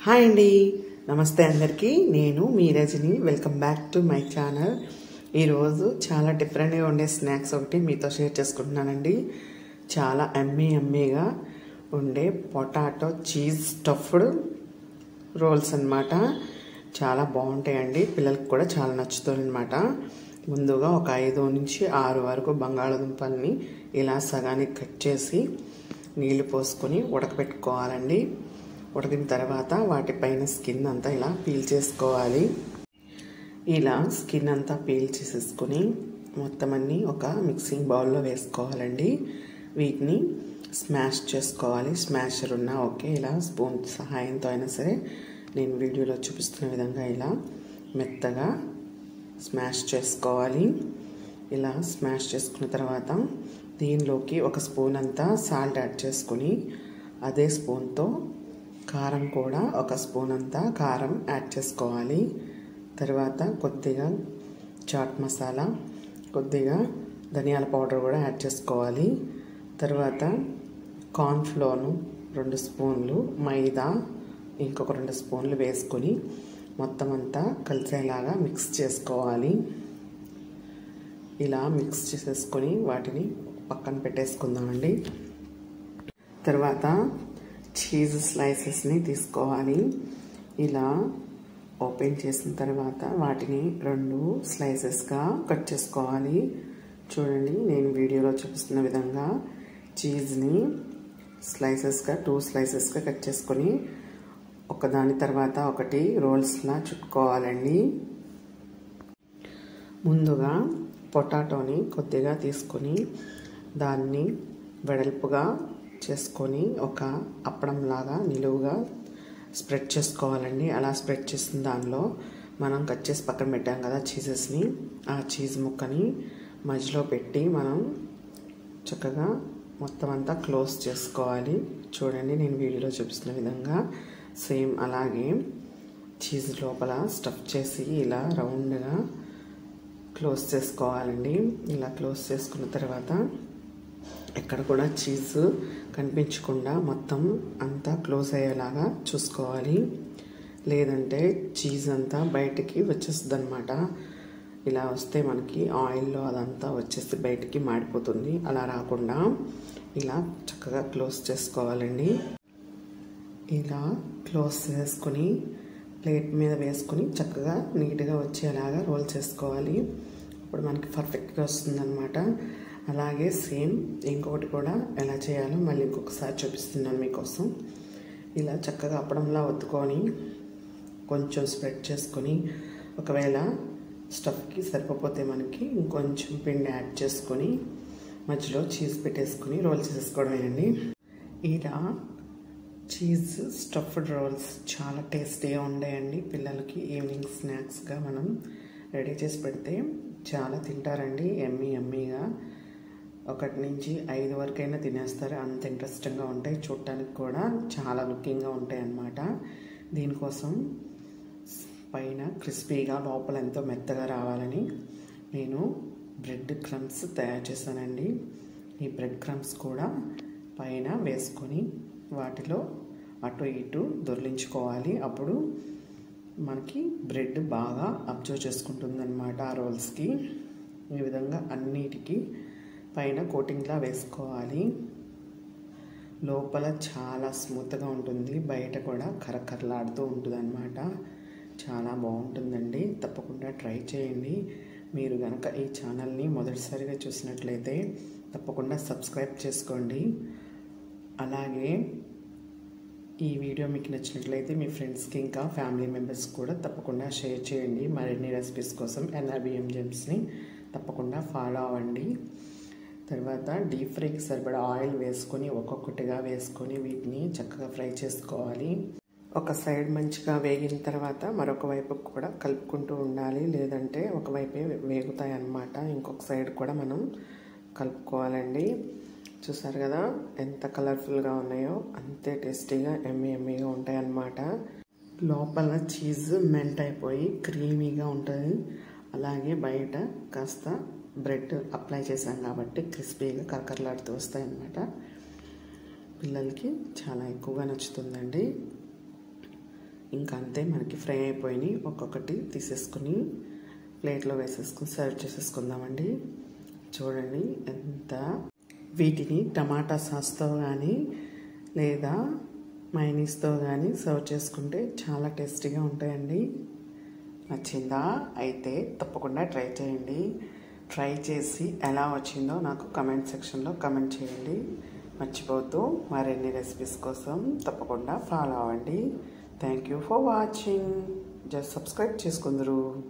Hi అండి, నమస్తే అందరికీ. నేను మీ Rajani. Welcome back to my channel. ఈరోజు చాలా డిఫరెంట్గా ఉండే స్నాక్స్ ఒకటి మీతో షేర్ చేసుకుంటున్నానండి. చాలా ఎమ్మీగా ఉండే పొటాటో చీజ్ స్టఫ్డ్ రోల్స్ అన్నమాట. చాలా బాగుంటాయండి, పిల్లలకి కూడా చాలా నచ్చుతుంది అనమాట. ముందుగా ఒక 5 నుంచి 6 వరకు బంగాళదుంపల్ని ఇలా సగానికి కట్ చేసి నీళ్లు పోసుకొని ఉడకబెట్టుకోవాలండి. ఉడికిన తర్వాత వాటిపైన స్కిన్ అంతా ఇలా పీల్ చేసుకోవాలి. ఇలా స్కిన్ అంతా పీల్ చేసేసుకొని మొత్తం అన్నీ ఒక మిక్సింగ్ బౌల్లో వేసుకోవాలండి. వీటిని స్మాష్ చేసుకోవాలి. స్మాషర్ ఉన్నా ఓకే, ఇలా స్పూన్ సహాయంతో అయినా సరే నేను వీడియోలో చూపిస్తున్న విధంగా ఇలా మెత్తగా స్మాష్ చేసుకోవాలి. ఇలా స్మాష్ చేసుకున్న తర్వాత దీనిలోకి ఒక స్పూన్ అంతా సాల్ట్ యాడ్ చేసుకొని అదే స్పూన్తో కారం కూడా ఒక స్పూన్ అంతా కారం యాడ్ చేసుకోవాలి. తర్వాత కొద్దిగా చాట్ మసాలా, కొద్దిగా ధనియాల పౌడర్ కూడా యాడ్ చేసుకోవాలి. తర్వాత కార్న్ఫ్లోర్ 2 స్పూన్లు, మైదా ఇంకొక 2 స్పూన్లు వేసుకొని మొత్తం అంతా కలిసేలాగా మిక్స్ చేసుకోవాలి. ఇలా మిక్స్ చేసేసుకొని వాటిని పక్కన పెట్టేసుకుందామండి. తర్వాత చీజ్ స్లైసెస్ని తీసుకోవాలి. ఇలా ఓపెన్ చేసిన తర్వాత వాటిని 2 స్లైసెస్గా కట్ చేసుకోవాలి. చూడండి, నేను వీడియోలో చూపిస్తున్న విధంగా చీజ్ని స్లైసెస్గా 2 స్లైసెస్గా కట్ చేసుకొని ఒకదాని తర్వాత ఒకటి రోల్స్లా చుట్టుకోవాలండి. ముందుగా పొటాటోని కొద్దిగా తీసుకొని దాన్ని వెడల్పుగా చేసుకొని ఒక అప్పడంలాగా నిలువుగా స్ప్రెడ్ చేసుకోవాలండి. అలా స్ప్రెడ్ చేసిన దానిలో మనం కట్ చేసి పక్కన పెట్టాం కదా చీజెస్ని, ఆ చీజ్ ముక్కని మధ్యలో పెట్టి మనం చక్కగా మొత్తం అంతా క్లోజ్ చేసుకోవాలి. చూడండి, నేను వీడియోలో చూపిస్తున్న విధంగా సేమ్ అలాగే చీజ్ లోపల స్టఫ్ చేసి ఇలా రౌండ్గా క్లోజ్ చేసుకోవాలండి. ఇలా క్లోజ్ చేసుకున్న తర్వాత ఎక్కడ కూడా చీజ్ కనిపించకుండా మొత్తం అంతా క్లోజ్ అయ్యేలాగా చూసుకోవాలి. లేదంటే చీజ్ అంతా బయటికి వచ్చేస్తుంది అనమాట. ఇలా వస్తే మనకి ఆయిల్లో అదంతా వచ్చేసి బయటికి మాడిపోతుంది. అలా రాకుండా ఇలా చక్కగా క్లోజ్ చేసుకోవాలండి. ఇలా క్లోజ్ చేసుకొని ప్లేట్ మీద వేసుకొని చక్కగా నీట్గా వచ్చేలాగా రోల్ చేసుకోవాలి. అప్పుడు మనకి పర్ఫెక్ట్గా వస్తుందన్నమాట. అలాగే సేమ్ ఇంకొకటి కూడా ఎలా చేయాలో మళ్ళీ ఇంకొకసారి చూపిస్తున్నాను మీకోసం. ఇలా చక్కగా అప్పడంలా ఒత్తుకొని కొంచెం స్ప్రెడ్ చేసుకొని ఒకవేళ స్టఫ్కి సరిపోతే మనకి ఇంకొంచెం పిండి యాడ్ చేసుకొని మధ్యలో చీజ్ పెట్టేసుకొని రోల్ చేసేసుకోవడమేనండి. ఇలా చీజ్ స్టఫ్డ్ రోల్స్ చాలా టేస్టీగా ఉంటాయండి. పిల్లలకి ఈవినింగ్ స్నాక్స్గా మనం రెడీ చేసి పెడితే చాలా తింటారండి. ఎమ్మీగా 1 నుంచి 5 వరకైనా తినేస్తారు. అంత ఇంట్రెస్టింగ్గా ఉంటాయి. చూడటానికి కూడా చాలా లుకింగ్గా ఉంటాయి అన్నమాట. దీనికోసం పైన క్రిస్పీగా లోపల ఎంతో మెత్తగా రావాలని నేను బ్రెడ్ క్రమ్స్ తయారు చేశానండి. ఈ బ్రెడ్ క్రమ్స్ కూడా పైన వేసుకొని వాటిలో అటు ఇటు దొర్లించుకోవాలి. అప్పుడు మనకి బ్రెడ్ బాగా అబ్జర్వ్ చేసుకుంటుందన్నమాట ఆ రోల్స్కి. ఈ విధంగా అన్నిటికీ పైన కోటింగ్లా వేసుకోవాలి. లోపల చాలా స్మూత్గా ఉంటుంది, బయట కూడా కరకరలాడుతూ ఉంటుంది అన్నమాట. చాలా బాగుంటుందండి. తప్పకుండా ట్రై చేయండి. మీరు కనుక ఈ ఛానల్ని మొదటిసారిగా చూసినట్లయితే తప్పకుండా సబ్స్క్రైబ్ చేసుకోండి. అలాగే ఈ వీడియో మీకు నచ్చినట్లయితే మీ ఫ్రెండ్స్కి ఇంకా ఫ్యామిలీ మెంబర్స్ కూడా తప్పకుండా షేర్ చేయండి. మరిన్ని రెసిపీస్ కోసం NRBM జెమ్స్ని తప్పకుండా ఫాలో అవ్వండి. తర్వాత డీప్ ఫ్రైకి సరిపడా ఆయిల్ వేసుకొని ఒక్కొక్కటిగా వేసుకొని వీటిని చక్కగా ఫ్రై చేసుకోవాలి. ఒక సైడ్ మంచిగా వేగిన తర్వాత మరొక వైపు కూడా కలుపుకుంటూ ఉండాలి. లేదంటే ఒకవైపే వేగుతాయి అన్నమాట. ఇంకొక సైడ్ కూడా మనం కలుపుకోవాలండి. చూసారు కదా ఎంత కలర్ఫుల్గా ఉన్నాయో, అంతే టేస్టీగా ఎమ్మీగా ఉంటాయి అన్నమాట. లోపల చీజ్ మెల్ట్ అయిపోయి క్రీమీగా ఉంటుంది. అలాగే బయట కాస్త బ్రెడ్ అప్లై చేశాం కాబట్టి క్రిస్పీగా కరకరలాడుతూ వస్తాయి అన్నమాట. పిల్లలకి చాలా ఎక్కువగా నచ్చుతుందండి. ఇంకా అంతే, మనకి ఫ్రై అయిపోయినాయి. ఒక్కొక్కటి తీసేసుకుని ప్లేట్లో వేసేసుకుని సర్వ్ చేసేసుకుందామండి. చూడండి ఎంత. వీటిని టమాటా సాస్తో కానీ లేదా మైనీస్తో కానీ సర్వ్ చేసుకుంటే చాలా టేస్టీగా ఉంటాయండి. నచ్చిందా? అయితే తప్పకుండా ట్రై చేయండి. ట్రై చేసి ఎలా వచ్చిందో నాకు కమెంట్ సెక్షన్లో కమెంట్ చేయండి. మర్చిపోతూ మరిన్ని రెసిపీస్ కోసం తప్పకుండా ఫాలో అవ్వండి. Thank you for watching. Just subscribe చేసుకుందరు.